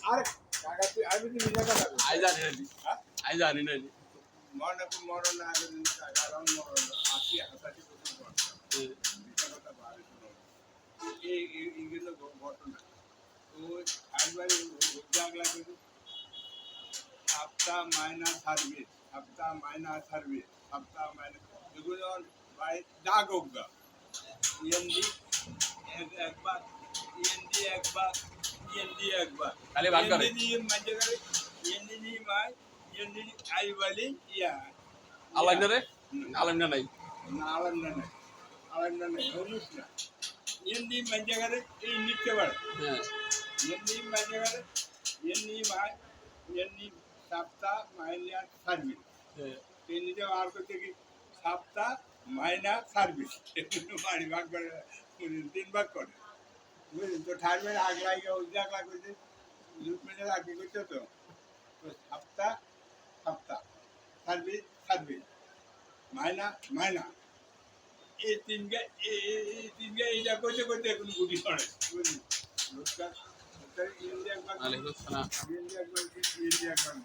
আরে টাকা তুই আমি তো মিলে কথা বলছি। আই জানি না নি। হ্যাঁ? আই জানি না নি। মরণ না আগে দিন টাকা রং মরণ 80 বছর বয়স। মিথ্যা কথা বাড়ি শোনো। এইগুলো ঘটনা। তো একবারে জাগলা করে সপ্তাহ মাইনা এগুলো বাড়ি দাগ অজ্ঞা ইএনডি একবার ইএনডি একবার খালি ভাগ করে। ইএনডি নি মাই ইএনডি আই বলি ইয়া আলাম না রে? আলাম না নাই। না আলাম না নাই হলুস না ইএনডি মঞ্জগারে এই নিচে বাড়ে হ্যাঁ। ইএনডি মঞ্জগারে ইএনডি মাই ইএনডি সপ্তাহ মাইনা সার্ভিস হ্যাঁ। এই নিজে আর করতে কি সপ্তাহ মাইনা সার্ভিস বাড়ি ভাগ করে 3 ভাগ করে বুঝলেন তো ঠারমের আগলাই আগলা করছে লুটমেন্টের আগে করছে তো সপ্তাহ সার্ভিস মাইনা এই তিনকে এইটা করতে এখন গুটি করে বুঝলি লোকটা ইন্ডিয়া একবার আলাইকুম সালাম। ইন্ডিয়া একবার